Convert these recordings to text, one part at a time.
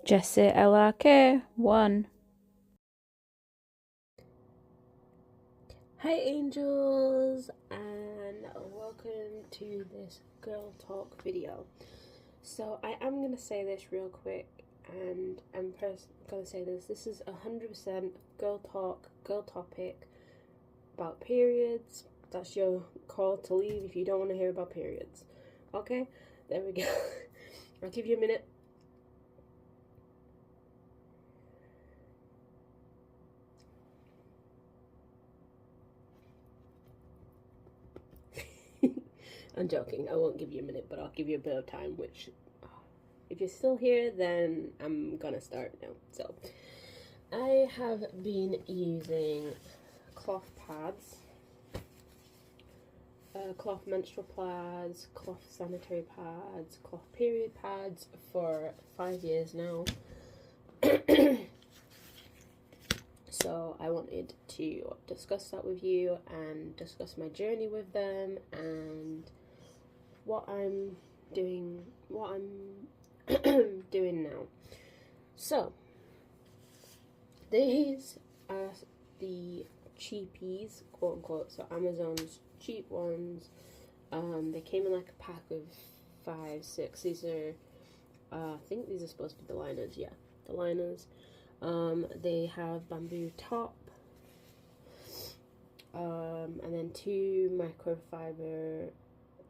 Jesse LRK 1. Hi angels, and welcome to this girl talk video. So I am going to say this real quick, and I'm going to say this is 100% girl talk, girl topic about periods. That's your call to leave if you don't want to hear about periods. Okay, there we go. I'll give you a minute. I'm joking, I won't give you a minute, but I'll give you a bit of time, which if you're still here, then I'm gonna start now. So I have been using cloth pads, cloth menstrual pads, cloth sanitary pads, cloth period pads for 5 years now. So I wanted to discuss that with you and discuss my journey with them and what I'm doing doing now. So these are the cheapies, quote unquote, so Amazon's cheap ones. They came in like a pack of 5, 6. These are I think these are supposed to be the liners. Yeah, the liners. They have bamboo top, and then 2 microfiber,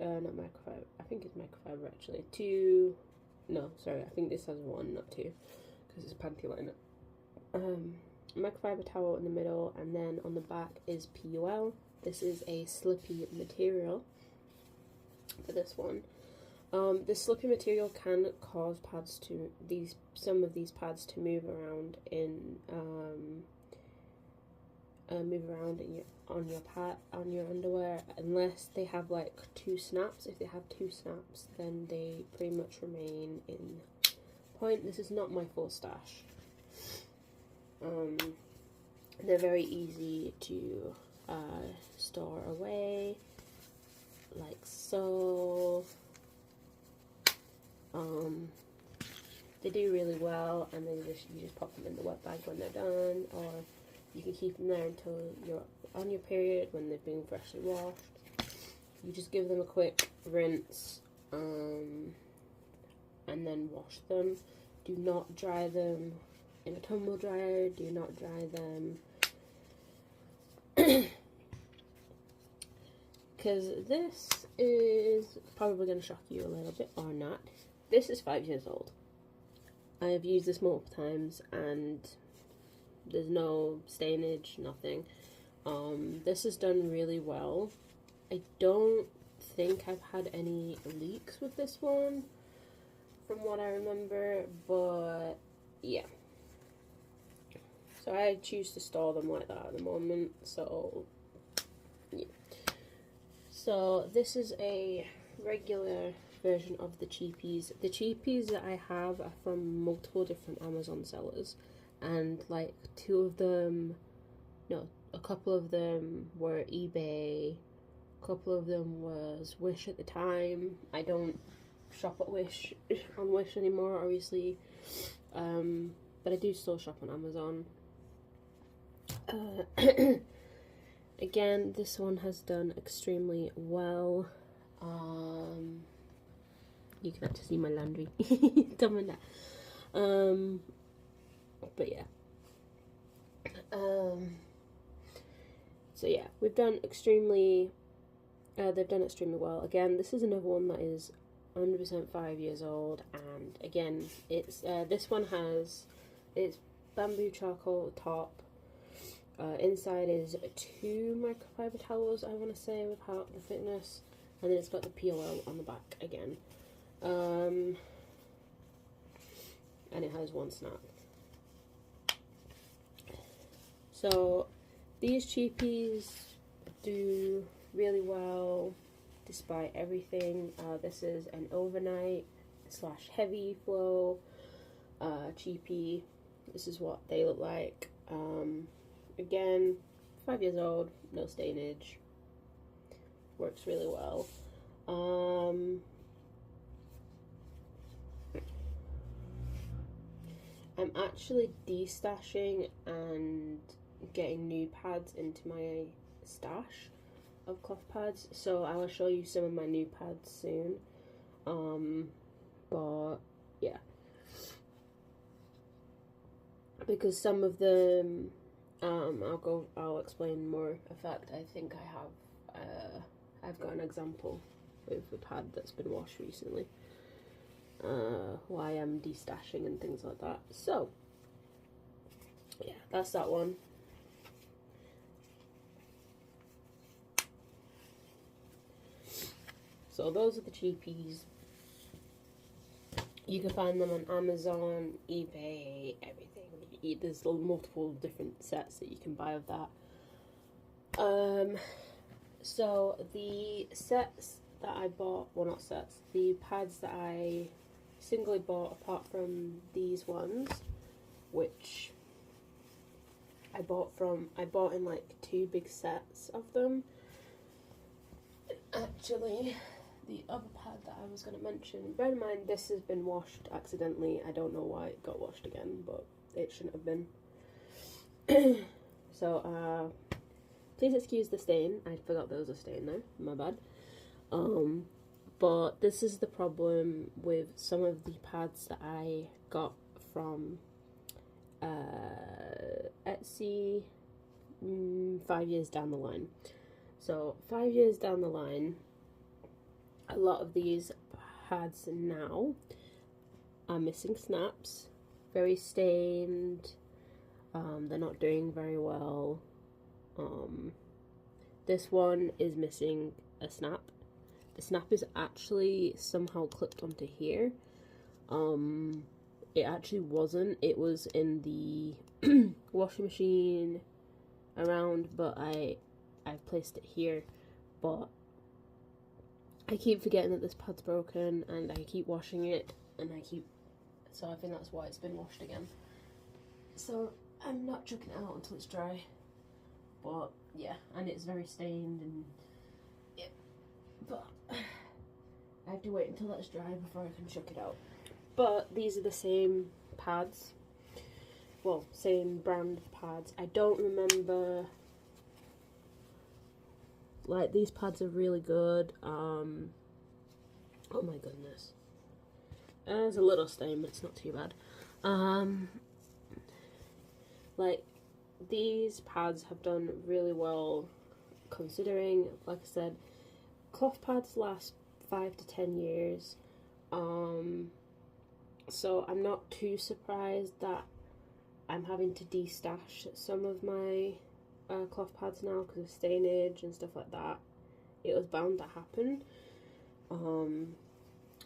not microfiber, I think it's microfiber actually, 2, no, sorry, I think this has 1, not 2, because it's a panty liner. Microfiber towel in the middle, and then on the back is PUL. This is a slippy material for this one. This slippy material can cause some of these pads to move around on your underwear, unless they have like 2 snaps. If they have 2 snaps, then they pretty much remain in point. This is not my full stash. They're very easy to store away, like so. They do really well, and you just pop them in the wet bag when they're done, or you can keep them there until you're on your period when they've been freshly washed. You just give them a quick rinse, and then wash them. Do not dry them in a tumble dryer. Do not dry them, because this is probably going to shock you a little bit, or not. This is 5 years old. I have used this multiple times, and there's no stainage, nothing. This is done really well. I don't think I've had any leaks with this one, from what I remember, but yeah. So I choose to store them like that at the moment, so yeah. So this is a regular version of the cheapies. The cheapies that I have are from multiple different Amazon sellers, and like a couple of them were eBay, a couple of them was Wish at the time. I don't shop at Wish on Wish anymore, obviously, but I do still shop on Amazon. Again, this one has done extremely well. You can actually see my laundry. But yeah. So yeah, we've done extremely. They've done extremely well. Again, this is another one that is 100% 5 years old, and again, it's this one has it's bamboo charcoal top. Inside is 2 microfiber towels, I want to say, without the thickness, and then it's got the POL on the back again. And it has 1 snap. So these cheapies do really well despite everything. This is an overnight / heavy flow cheapie. This is what they look like. Again, 5 years old, no stainage, works really well. I'm actually destashing and getting new pads into my stash of cloth pads, so I will show you some of my new pads soon. But yeah, because some of them, I'll explain more. In fact, I think I've got an example with a pad that's been washed recently. Why I'm destashing and things like that. So yeah, that's that one. So those are the cheapies. You can find them on Amazon, eBay, everything. There's multiple different sets that you can buy of that. So the sets that I bought, well, not sets, the pads that I singly bought apart from these ones, which I bought in like 2 big sets of them. Actually, the other pad that I was going to mention, bear in mind this has been washed accidentally. I don't know why it got washed again, but it shouldn't have been. So, please excuse the stain. I forgot there was a stain there. My bad. But this is the problem with some of the pads that I got from Etsy 5 years down the line. So 5 years down the line, a lot of these pads now are missing snaps, very stained, they're not doing very well. This one is missing a snap. The snap is actually somehow clipped onto here. It actually wasn't. It was in the washing machine around, but I've placed it here. But I keep forgetting that this pad's broken, and I keep washing it, and so I think that's why it's been washed again. So I'm not chucking it out until it's dry. But yeah, and it's very stained, and yeah, but I have to wait until that's dry before I can chuck it out. But these are the same pads, well, same brand of pads. I don't remember, like, these pads are really good. Oh my goodness, there's a little stain, but it's not too bad. Like, these pads have done really well, considering, like I said, cloth pads last 5 to 10 years. So I'm not too surprised that I'm having to destash some of my cloth pads now because of stainage and stuff like that. It was bound to happen.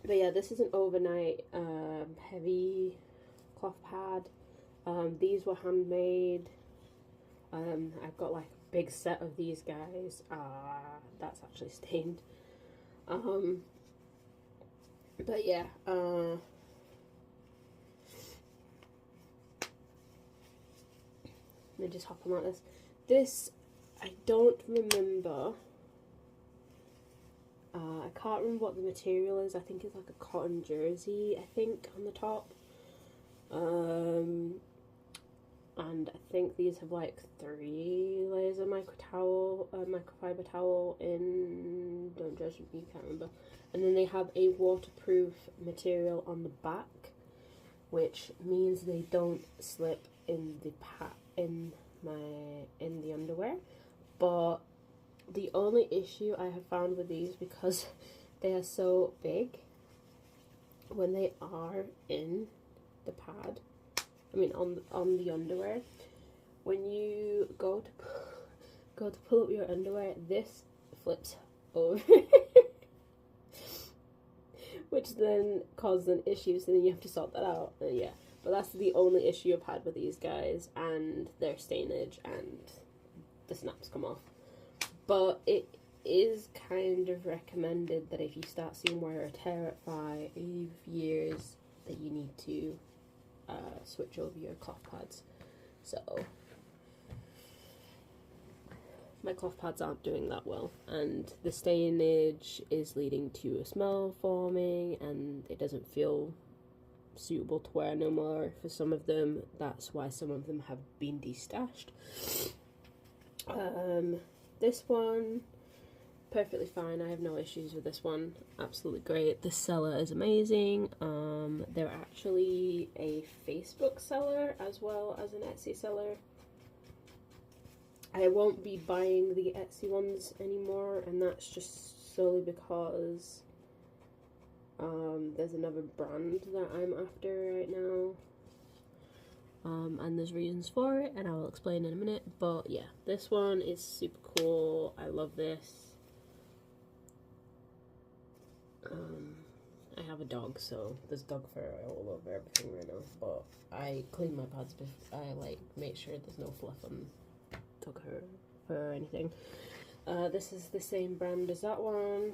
But yeah, this is an overnight heavy cloth pad. These were handmade. I've got like a big set of these guys. That's actually stained. But yeah, let me just hop on like this. This, I don't remember. I can't remember what the material is. I think it's like a cotton jersey, I think, on the top. And I think these have like 3 layers of microfiber towel in, don't judge me, you can't remember. And then they have a waterproof material on the back, which means they don't slip in the in the underwear. But the only issue I have found with these, because they are so big, when they are in the pad, I mean on the underwear, when you go to pull up your underwear, this flips over, which then causes an issue. So then you have to sort that out. And yeah, but that's the only issue I've had with these guys, and their stainage and the snaps come off. But it is kind of recommended that if you start seeing wear or tear at 5 years, that you need to switch over your cloth pads. So my cloth pads aren't doing that well, and the stainage is leading to a smell forming, and it doesn't feel suitable to wear no more for some of them. That's why some of them have been destashed. This one, perfectly fine. I have no issues with this one. Absolutely great. This seller is amazing. They're actually a Facebook seller as well as an Etsy seller. I won't be buying the Etsy ones anymore, and that's just solely because there's another brand that I'm after right now. And there's reasons for it, and I will explain in a minute. But yeah, this one is super cool. I love this. I have a dog, so there's dog fur all over everything right now. But I clean my pads. I like make sure there's no fluff on dog fur or anything. This is the same brand as that one.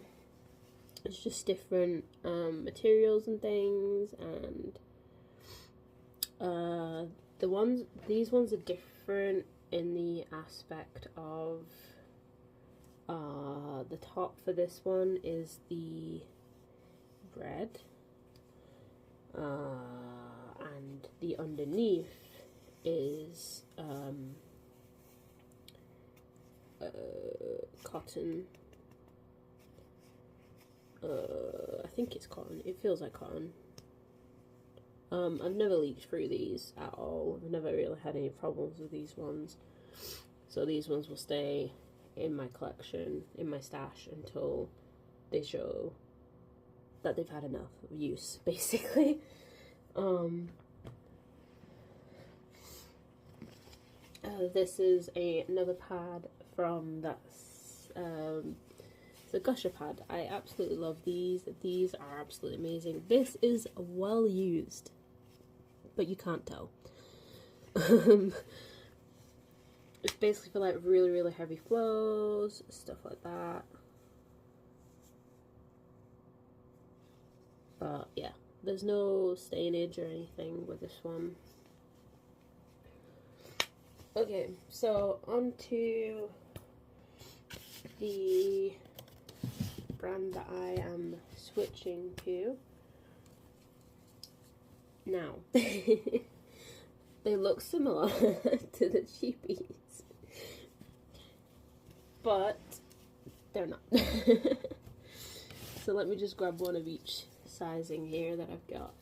It's just different materials and things, and these ones are different in the aspect of the top for this one is the red, and the underneath is cotton. I think it's cotton. It feels like cotton. I've never leaked through these at all. I've never really had any problems with these ones. So these ones will stay in my collection, in my stash, until they show that they've had enough use, basically. This is another pad from that's it's a Gusher pad. I absolutely love these. These are absolutely amazing. This is well used, but you can't tell. It's basically for like really, really heavy flows, stuff like that. But yeah, there's no stainage or anything with this one. Okay, so on to the brand that I am switching to now. They look similar to the cheapies, but they're not. So let me just grab one of each sizing here that I've got.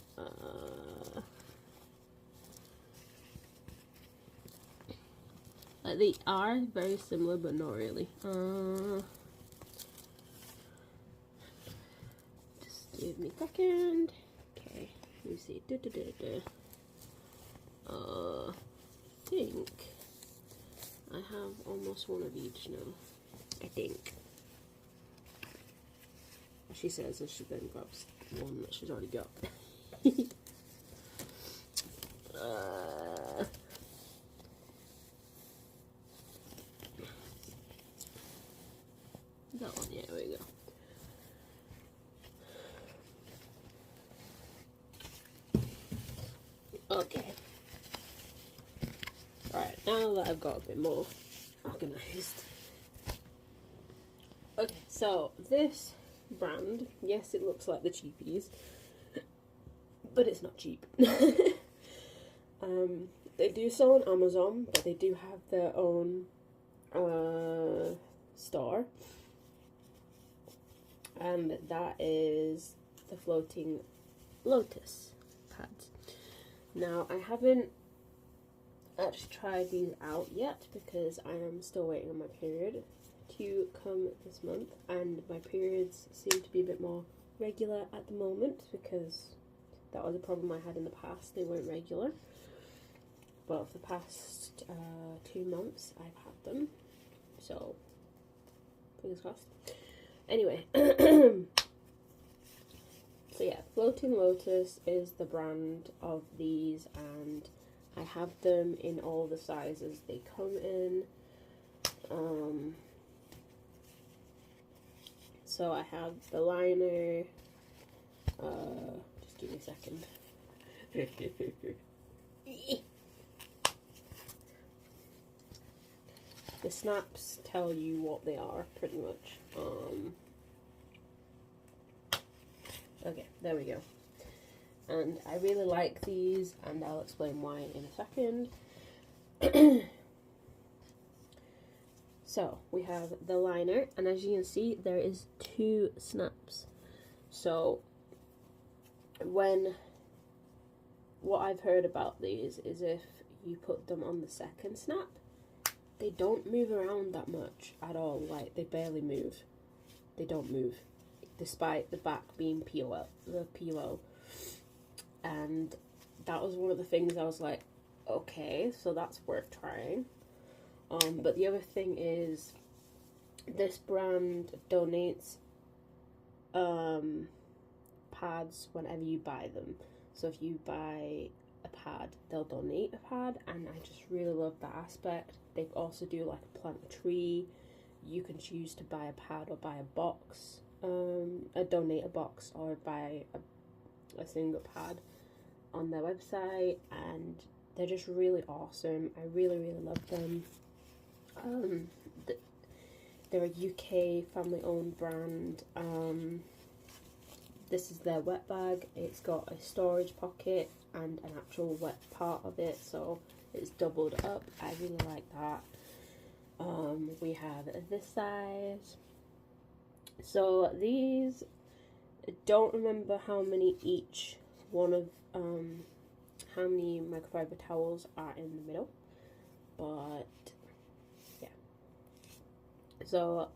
Like they are very similar, but not really. Just give me a second. Okay, let me see. I think I have almost one of each now. I think. She says that she then grabs one that she's already got. That one, yeah, there we go. Okay. Right, now that I've got a bit more organised. Okay, so this brand, yes, it looks like the cheapies, but it's not cheap. They do sell on Amazon, but they do have their own store, and that is the Floating Lotus pads. Now, I haven't actually tried these out yet because I am still waiting on my period to come this month, and my periods seem to be a bit more regular at the moment because that was a problem I had in the past. They weren't regular, but for the past 2 months I've had them, so fingers crossed. Anyway, so yeah, Floating Lotus is the brand of these, and I have them in all the sizes they come in. So I have the liner, just give me a second. The snaps tell you what they are, pretty much. Okay, there we go. and I really like these, and I'll explain why in a second. So we have the liner, and as you can see, there is 2 snaps. So what I've heard about these is if you put them on the second snap, they don't move around that much at all. Like, they barely move. They don't move, despite the back being the POL. And that was one of the things I was like, okay, so that's worth trying. But the other thing is, this brand donates pads whenever you buy them. So if you buy a pad, they'll donate a pad, and I just really love that aspect. They also do like a plant a tree. You can choose to buy a pad or buy a box, donate a box, or buy a single pad on their website, and they're just really awesome. I really, really love them. They're a UK family-owned brand. This is their wet bag. It's got a storage pocket and an actual wet part of it, so it's doubled up. I really like that. We have this size. So these, I don't remember how many each one of, how many microfiber towels are in the middle, but yeah. So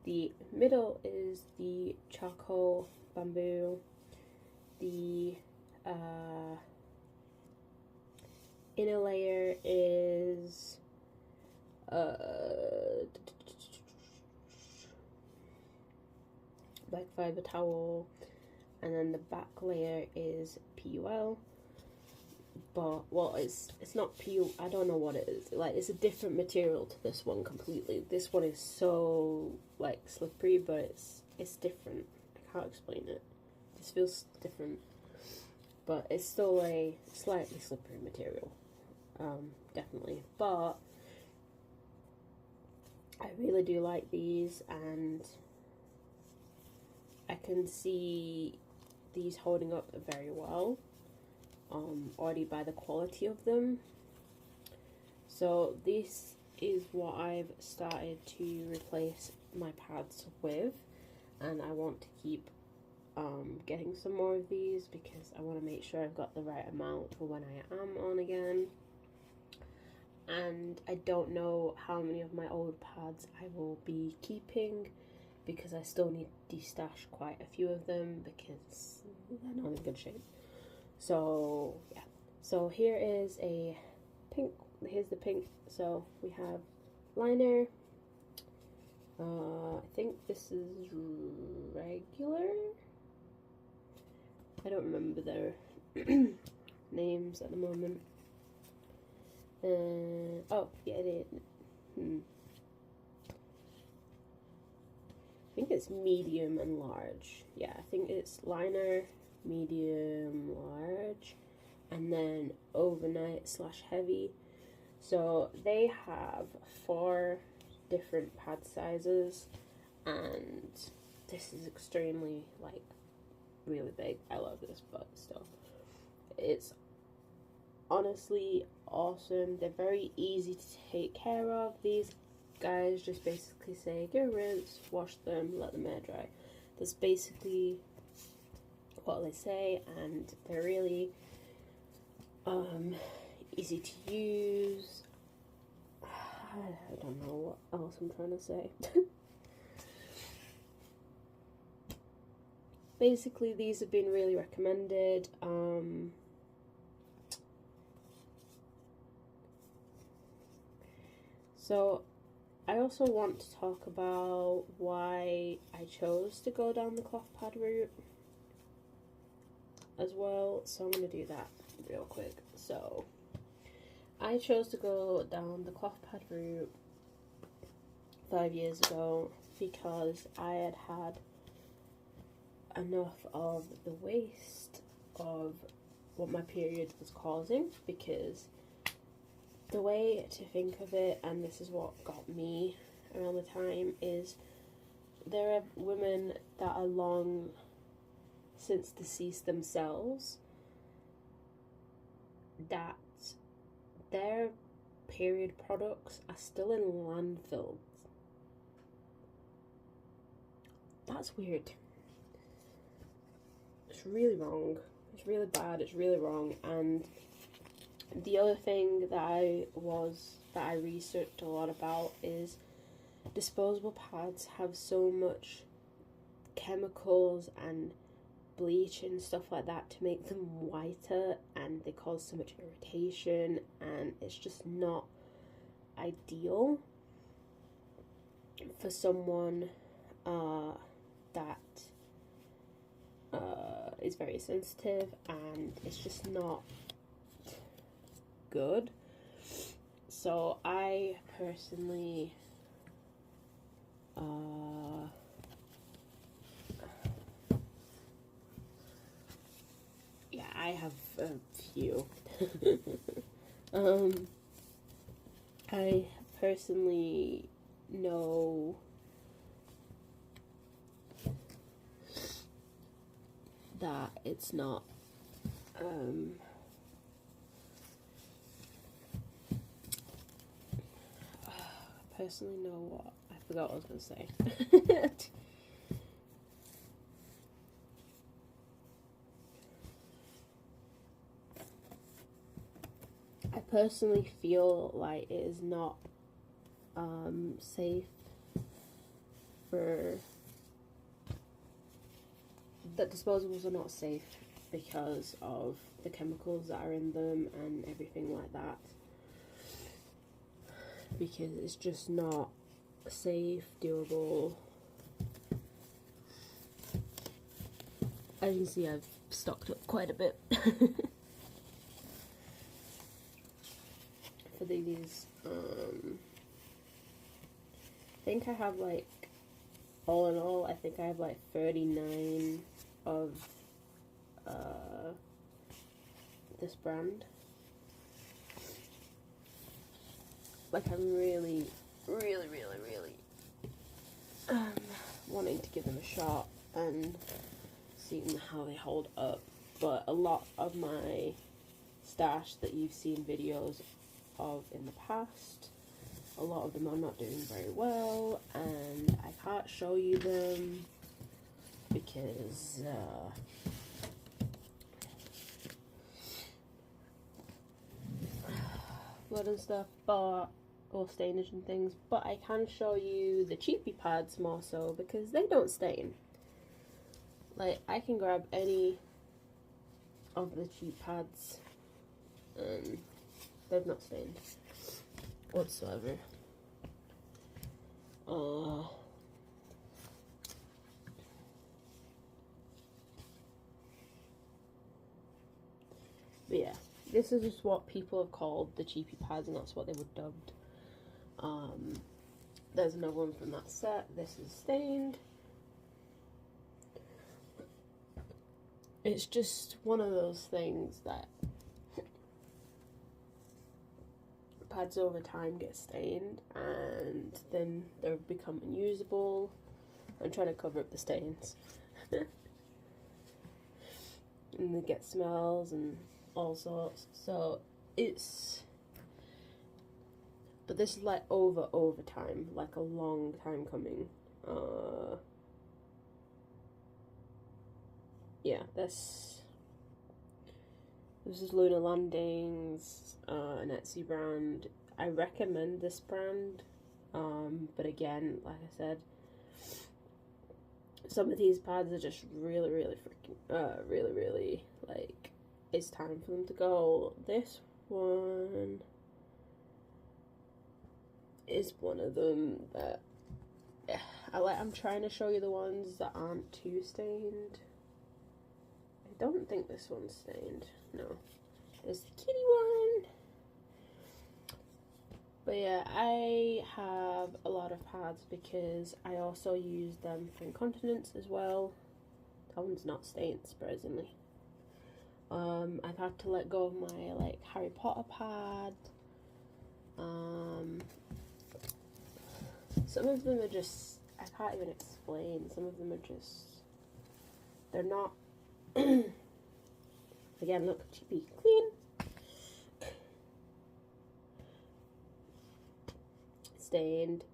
the middle is the charcoal bamboo. The inner layer is microfiber towel, and then the back layer is PUL. But well, it's not PU. I don't know what it is. Like, it's a different material to this one completely. This one is so like slippery, but it's different. I can't explain it. This feels different, but it's still a slightly slippery material. Definitely. But I really do like these, and I can see these holding up very well. Already by the quality of them. So this is what I've started to replace my pads with, and I want to keep getting some more of these because I want to make sure I've got the right amount for when I am on again. And I don't know how many of my old pads I will be keeping, because I still need to destash quite a few of them because they're not in good shape. So yeah, so here is a pink, here's the pink. So we have liner, I think this is regular, I don't remember their names at the moment. Oh yeah, it is. I think it's medium and large. Yeah, I think it's liner, medium, large, and then overnight / heavy. So they have 4 different pad sizes, and this is extremely, like, really big. I love this, but still, it's honestly awesome. They're very easy to take care of. These guys just basically say, go rinse, wash them, let them air dry. That's basically what they say, and they're really easy to use. I don't know what else I'm trying to say. Basically, these have been really recommended. So I also want to talk about why I chose to go down the cloth pad route as well. So I'm going to do that real quick. So I chose to go down the cloth pad route 5 years ago because I had had enough of the waste of what my period was causing, because the way to think of it, and this is what got me around the time, is there are women that are long since deceased themselves, that their period products are still in landfills. That's weird. It's really wrong. It's really bad. It's really wrong. And the other thing that I researched a lot about is disposable pads have so much chemicals and bleach and stuff like that to make them whiter, and they cause so much irritation, and it's just not ideal for someone that is very sensitive, and it's just not good. So I personally yeah, I have a few. I personally know that it's not I personally know what I forgot what I was gonna say. I personally feel like it is not safe for that disposables are not safe because of the chemicals that are in them and everything like that, because it's just not safe, doable. As you can see, I've stocked up quite a bit for these. I think I have like, all in all, I think I have like 39 of this brand. Like, I'm really wanting to give them a shot and seeing how they hold up. But a lot of my stash that you've seen videos of in the past, a lot of them are not doing very well, and I can't show you them because blood and stuff, or stainage and things. But I can show you the cheapy pads more so because they don't stain. Like, I can grab any of the cheap pads and they've not stained whatsoever. But yeah, this is just what people have called the cheapy pads, and that's what they were dubbed. There's another one from that set. This is stained. It's just one of those things that pads over time get stained and then they become unusable. I'm trying to cover up the stains. And they get smells and all sorts. So it's, but this is like over time, like a long time coming. Yeah, this is Lunar Landings, an Etsy brand. I recommend this brand, but again, like I said, some of these pads are just really freaking, really, like, it's time for them to go. This one is one of them that I'm trying to show you the ones that aren't too stained. I don't think this one's stained. No. There's the kitty one. But yeah, I have a lot of pads because I also use them for incontinence as well. That one's not stained, surprisingly. I've had to let go of my, like, Harry Potter pad. Some of them are just, I can't even explain. Some of them are just, they're not, again, look, cheapy, clean. stained.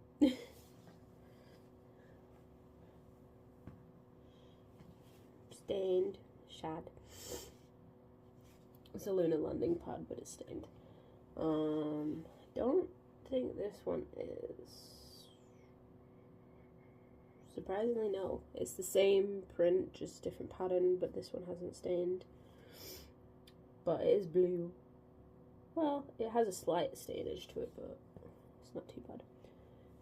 Stained. Shad. It's a lunar landing pad, but it's stained. Don't think this one is. Surprisingly, no. It's the same print, just different pattern, but this one hasn't stained. But it is blue. Well, it has a slight stainage to it, but it's not too bad.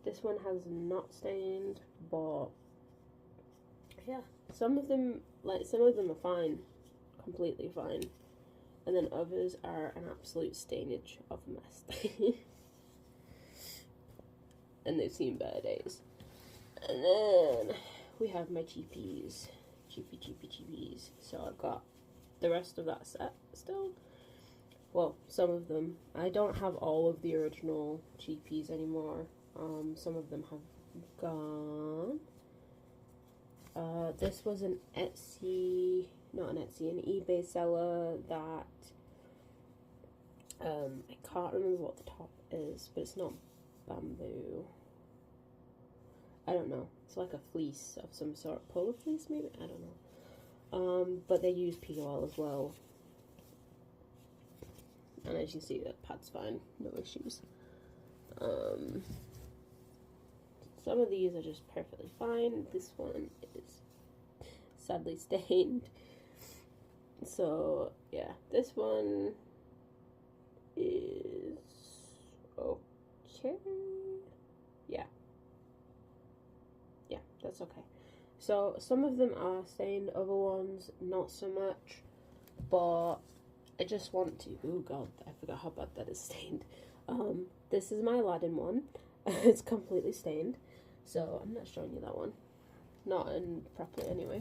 This one has not stained, but yeah, some of them are fine, completely fine, and then others are an absolute stainage of a mess. And they've seen better days. And then we have my cheapies. Cheapies. So I've got the rest of that set still. Well, some of them. I don't have all of the original cheapies anymore. Some of them have gone. This was an Etsy, not an Etsy, an eBay seller that I can't remember what the top is, but it's not bamboo. I don't know. It's like a fleece of some sort. Polo fleece, maybe? I don't know. But they use POL as well. And as you see, that pad's fine. No issues. Some of these are just perfectly fine. This one is sadly stained. So, yeah. This one is okay. Yeah, that's okay. So, some of them are stained, other ones not so much. But I just want to... Oh, God, I forgot how bad that is stained. This is my Aladdin one. It's completely stained. So, I'm not showing you that one. Not in properly, anyway.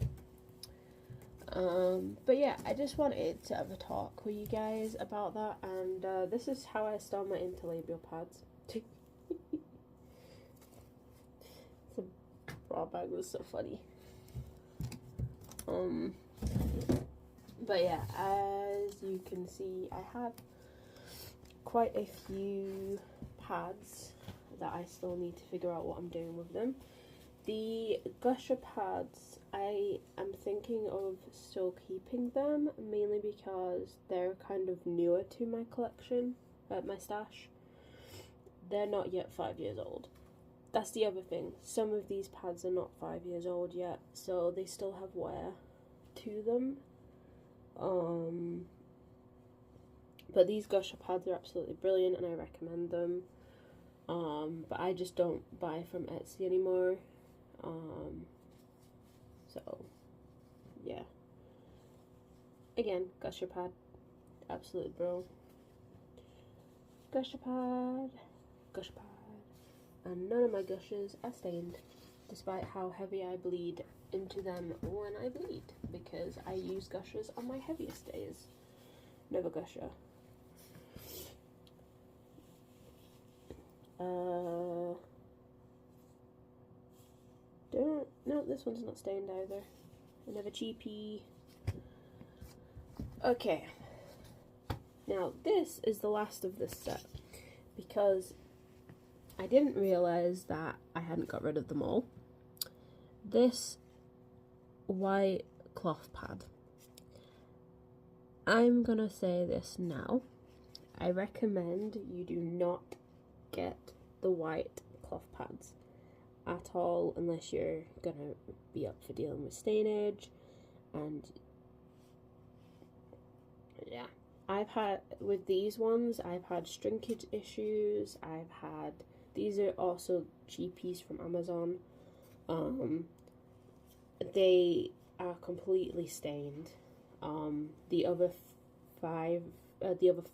But yeah, I just wanted to have a talk with you guys about that. And this is how I style my interlabial pads. The bra bag was so funny. But yeah, as you can see, I have quite a few pads that I still need to figure out what I'm doing with them. The Gusher pads, I am thinking of still keeping them, mainly because they're kind of newer to my collection, my stash. They're not yet 5 years old. That's the other thing. Some of these pads are not 5 years old yet, so they still have wear to them. But these Gusher pads are absolutely brilliant and I recommend them. But I just don't buy from Etsy anymore. So, yeah. Again, Gusher pad. Absolute bro. Gusher pad. And none of my gushers are stained, despite how heavy I bleed into them when I bleed, because I use gushers on my heaviest days. Never gusher. No, this one's not stained either. Another cheapie. Okay. Now, this is the last of this set, because I didn't realise that I hadn't got rid of them all. This white cloth pad. I'm gonna say this now. I recommend you do not get the white cloth pads at all unless you're gonna be up for dealing with stainage. And yeah, with these ones, I've had shrinkage issues. These are also cheapies from Amazon. They are completely stained. The other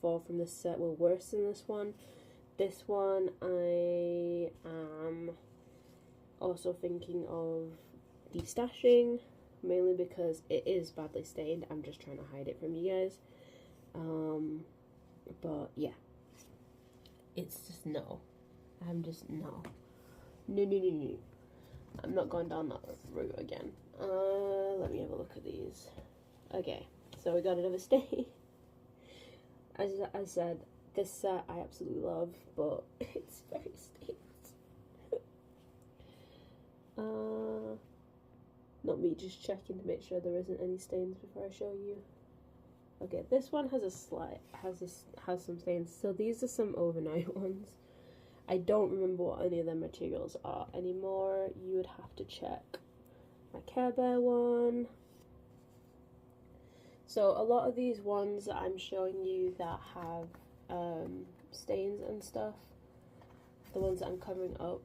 four from this set were worse than this one. This one I am also thinking of destashing, mainly because it is badly stained. I'm just trying to hide it from you guys. But yeah, it's just no. I'm just no. I'm not going down that route again. Let me have a look at these. Okay, so we got another stain. As I said, this set I absolutely love, but it's very stained. Not me just checking to make sure there isn't any stains before I show you. Okay, this one has some stains. So these are some overnight ones. I don't remember what any of the materials are anymore. You would have to check. My Care Bear one. So a lot of these ones that I'm showing you that have stains and stuff, the ones that I'm covering up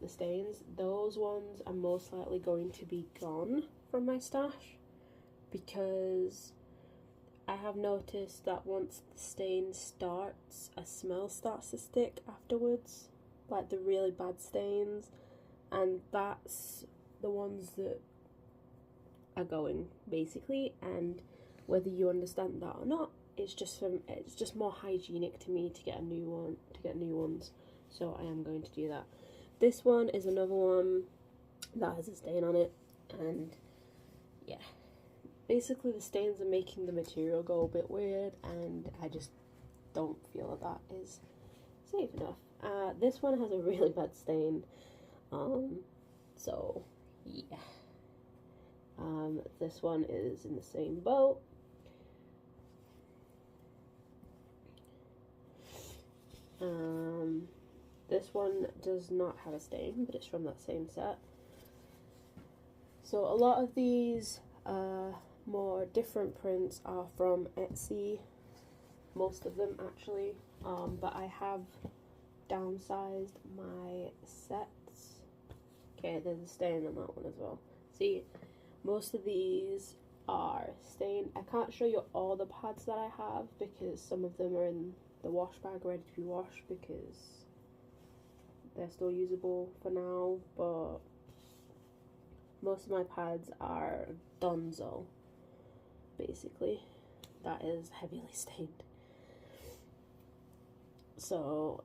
the stains, those ones are most likely going to be gone from my stash, because I have noticed that once the stain starts, a smell starts to stick afterwards, like the really bad stains, and that's the ones that are going, basically. And whether you understand that or not, it's just more hygienic to me to get new ones, so I am going to do that. This one is another one that has a stain on it, and yeah, basically the stains are making the material go a bit weird, and I just don't feel that is safe enough. This one has a really bad stain, so yeah. This one is in the same boat. This one does not have a stain, but it's from that same set. So a lot of these more different prints are from Etsy, most of them actually, but I have downsized my sets. Okay, there's a stain on that one as well. See, most of these are stained. I can't show you all the pads that I have because some of them are in the wash bag ready to be washed because they're still usable for now, but most of my pads are Dunzo, basically. That is heavily stained. So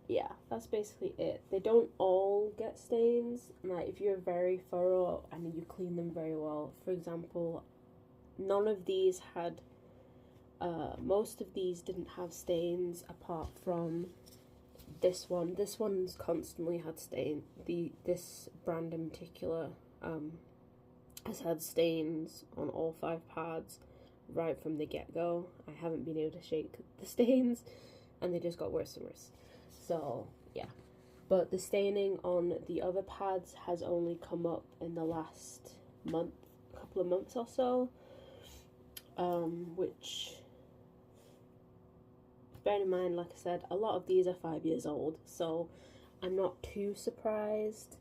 yeah, that's basically it. They don't all get stains. Like, if you're very thorough and you clean them very well, for example, none of these had most of these didn't have stains apart from this one. This one's constantly had stain. This brand in particular has had stains on all 5 pads right from the get-go. I haven't been able to shake the stains, and they just got worse and worse. So yeah, but the staining on the other pads has only come up in the last couple of months or so, which, bear in mind, like I said, a lot of these are 5 years old, so I'm not too surprised,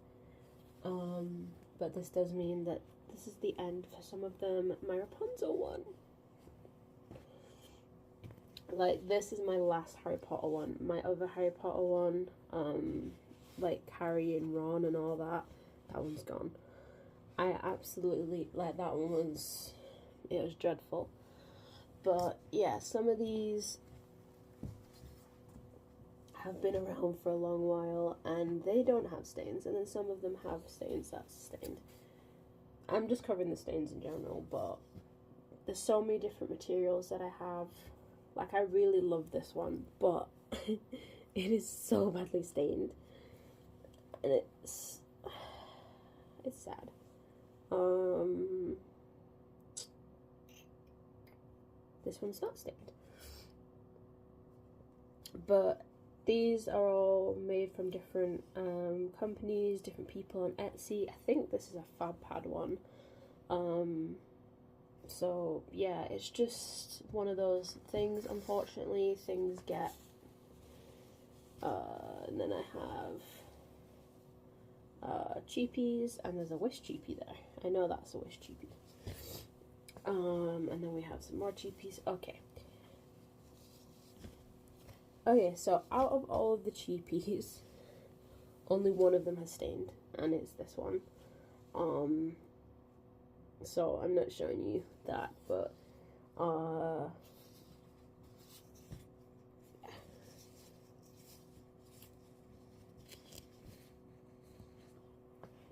but this does mean that this is the end for some of them. My Rapunzel one, like, this is my last Harry Potter one. My other Harry Potter one, like Harry and Ron and all that one's gone. I absolutely, like, that one was, it was dreadful. But yeah, some of these have been around for a long while and they don't have stains, and then some of them have stains that's stained. I'm just covering the stains in general, but there's so many different materials that I have. Like, I really love this one, but it is so badly stained, and it's sad. This one's not stained, but these are all made from different companies, different people on Etsy. I think this is a Fab Pad one. So yeah, it's just one of those things. Unfortunately, things get. And then I have cheapies, and there's a Wish cheapie there. I know that's a Wish cheapie. And then we have some more cheapies. Okay. Okay, so out of all of the cheapies, only one of them has stained, and it's this one. So I'm not showing you that, but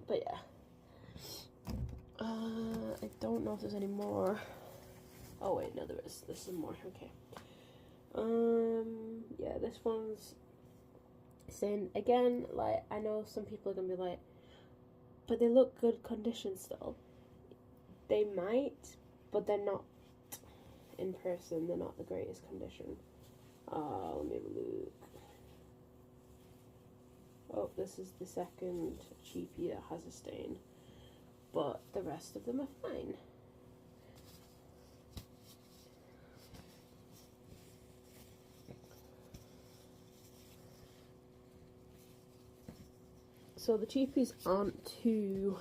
yeah. I don't know if there's any more. Oh wait, no, there is. There's some more. Okay. Yeah, this one's stained again. Like, I know some people are gonna be like, but they look good condition still. They might, but they're not in person. They're not the greatest condition. Let me have a look. Oh, this is the second cheapie that has a stain, but the rest of them are fine. So the cheapies aren't too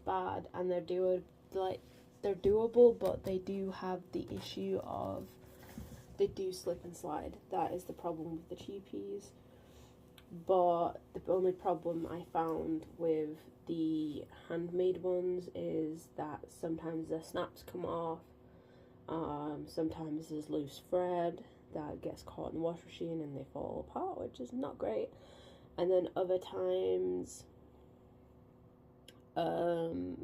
bad, and they're doable, but they do have the issue of they do slip and slide. That is the problem with the cheapies. But the only problem I found with the handmade ones is that sometimes the snaps come off. Sometimes there's loose thread that gets caught in the wash machine and they fall apart, which is not great. And then other times, the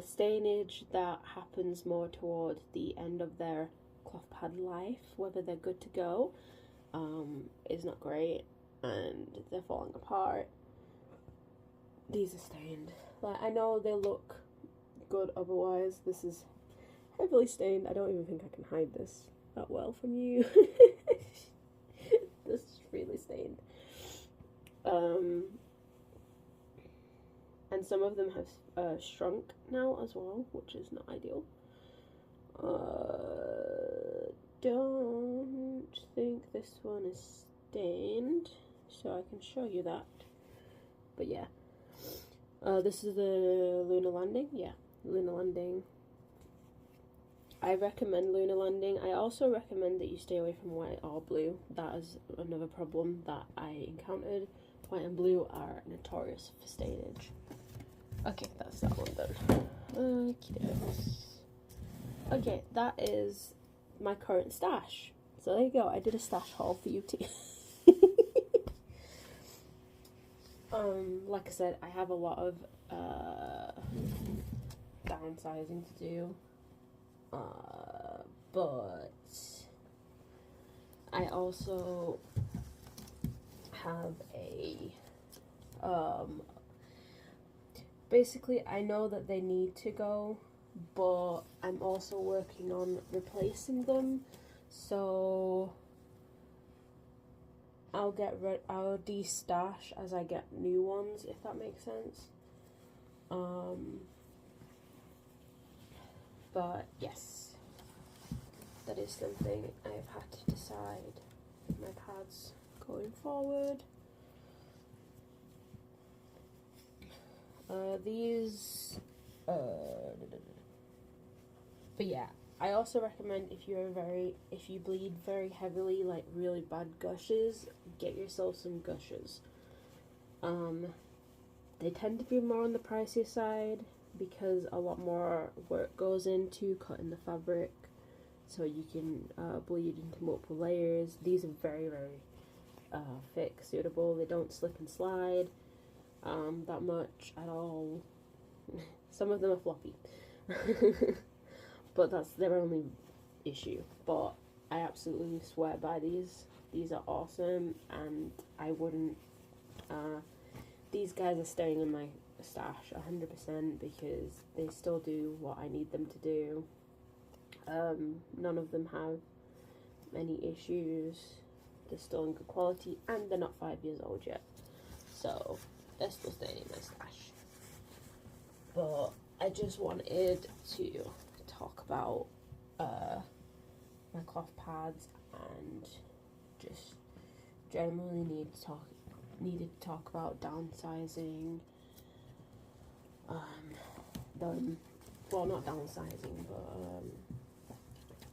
stainage that happens more toward the end of their cloth pad life, whether they're good to go, is not great, and they're falling apart. These are stained. Like, I know they look good otherwise. This is heavily stained. I don't even think I can hide this that well from you. This is really stained. And some of them have shrunk now as well, which is not ideal. Don't think this one is stained, so I can show you that. But yeah, this is the Lunar Landing. Yeah, Lunar Landing. I recommend Lunar Landing. I also recommend that you stay away from white or blue. That is another problem that I encountered. White and blue are notorious for stainage. Okay, that's that one done. Okay, that is my current stash. So there you go. I did a stash haul for you too. Like I said, I have a lot of downsizing to do. But I also have a basically I know that they need to go, but I'm also working on replacing them, so I'll de-stash as I get new ones, if that makes sense. But yes, that is something I've had to decide with my pads going forward. But yeah, I also recommend if you bleed very heavily, like really bad gushes, get yourself some gushers. They tend to be more on the pricier side because a lot more work goes into cutting the fabric, so you can bleed into multiple layers. These are very, very thick, suitable. They don't slip and slide that much at all. Some of them are floppy. But that's their only issue. But I absolutely swear by these. These are awesome, and I wouldn't. These guys are staying in my stash 100% because they still do what I need them to do. None of them have any issues. They're still in good quality, and they're not 5 years old yet. So they're still staying in my stash. But I just wanted to talk about my cloth pads, and just generally needed to talk about downsizing them. Well, not downsizing, but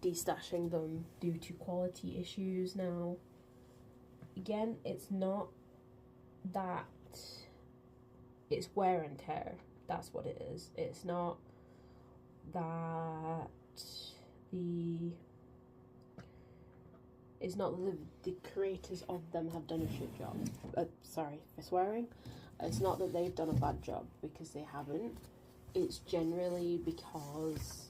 de-stashing them due to quality issues now. Again, it's not that, it's wear and tear. That's what it is. It's not that the creators of them have done a shit job. Sorry for swearing. It's not that they've done a bad job, because they haven't. It's generally because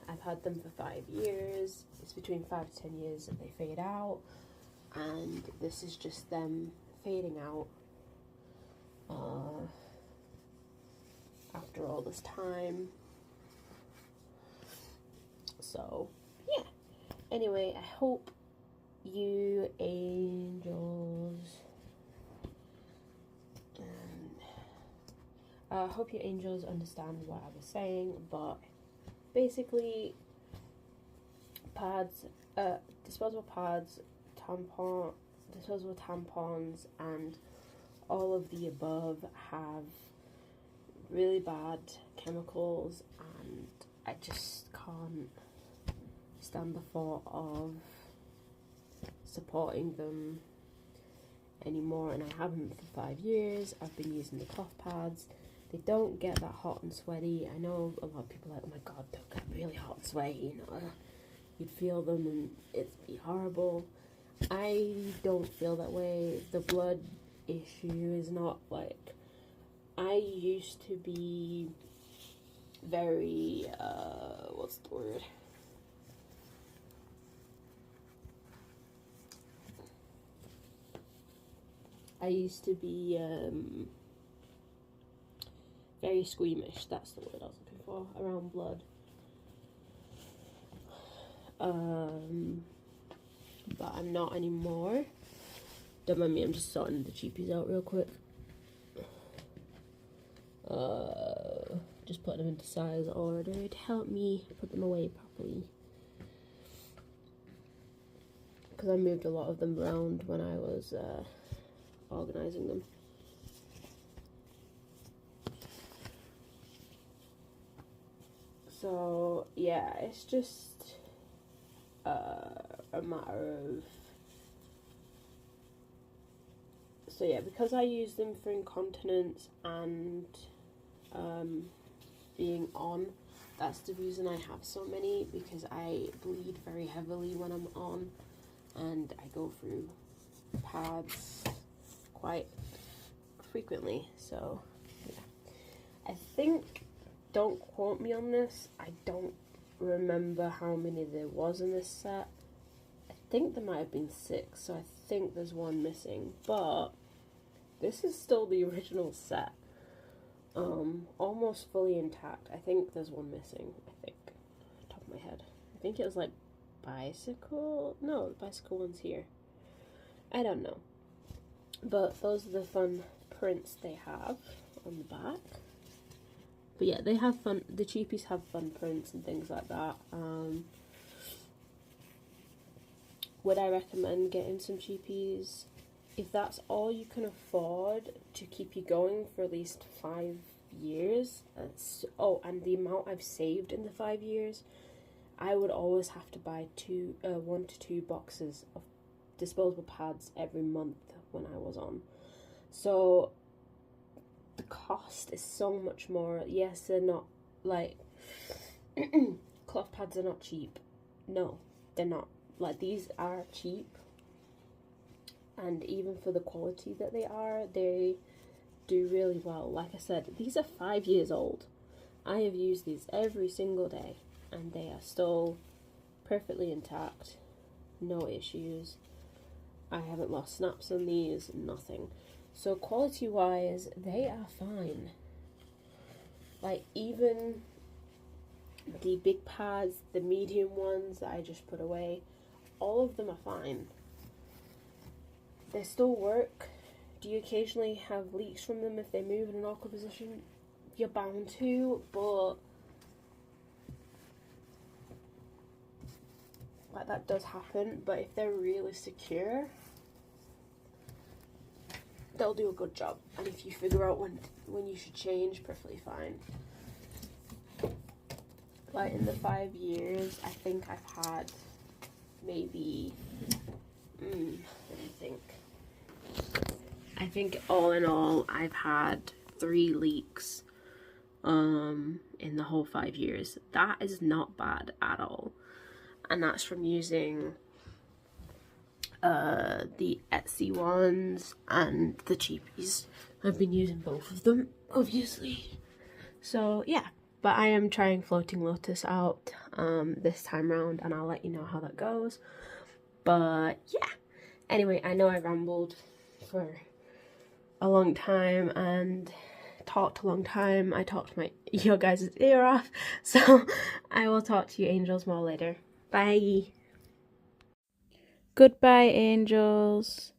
I've had them for 5 years. It's between 5 to 10 years that they fade out, and this is just them fading out after all this time. So, yeah. Anyway, I hope you angels, I hope you angels understand what I was saying, but basically, pads, disposable pads, disposable tampons, and all of the above have really bad chemicals, and I just can't stand the thought of supporting them anymore, and I haven't for 5 years. I've been using the cloth pads. They don't get that hot and sweaty. I know a lot of people are like, oh my god, they'll get really hot and sweaty, you know, you'd feel them and it'd be horrible. I don't feel that way. The blood issue is not like, I used to be very, what's the word? I used to be, very squeamish, that's the word I was looking for, around blood. But I'm not anymore. Don't mind me, I'm just sorting the cheapies out real quick. Just putting them into size order to help me put them away properly. Because I moved a lot of them around when I was organising them. So yeah, it's just a matter of, so yeah, because I use them for incontinence and being on, that's the reason I have so many, because I bleed very heavily when I'm on, and I go through pads quite frequently. So yeah, I think, don't quote me on this, I don't remember how many there was in this set. I think there might have been 6, so I think there's one missing, but this is still the original set, almost fully intact. I think there's one missing, I think, top of my head. I think it was like bicycle, no, the bicycle one's here. I don't know, but those are the fun prints they have on the back. But yeah, they have fun, the cheapies have fun prints and things like that. Would I recommend getting some cheapies? If that's all you can afford to keep you going for at least 5 years, and the amount I've saved in the 5 years, I would always have to buy 1 to 2 boxes of disposable pads every month when I was on. So the cost is so much more. Yes, they're not like cloth pads are not cheap. No, they're not. Like, these are cheap, and even for the quality that they do really well. Like I said, these are 5 years old. I have used these every single day, and they are still perfectly intact, no issues. I haven't lost snaps on these, nothing. So quality wise, they are fine. Like, even the big pads, the medium ones that I just put away, all of them are fine. They still work. Do you occasionally have leaks from them if they move in an awkward position? You're bound to, but like, that does happen. But if they're really secure, they'll do a good job. And if you figure out when you should change, perfectly fine. Like, in the 5 years, I think I've had maybe, let me think. I think all in all, I've had 3 leaks in the whole 5 years. That is not bad at all. And that's from using the Etsy ones and the cheapies. I've been using both of them, obviously. So yeah, but I am trying Floating Lotus out this time round, and I'll let you know how that goes. But yeah, anyway, I know I rambled for a long time and talked a long time. I talked your guys' ear off. So I will talk to you angels more later. Bye. Goodbye, angels.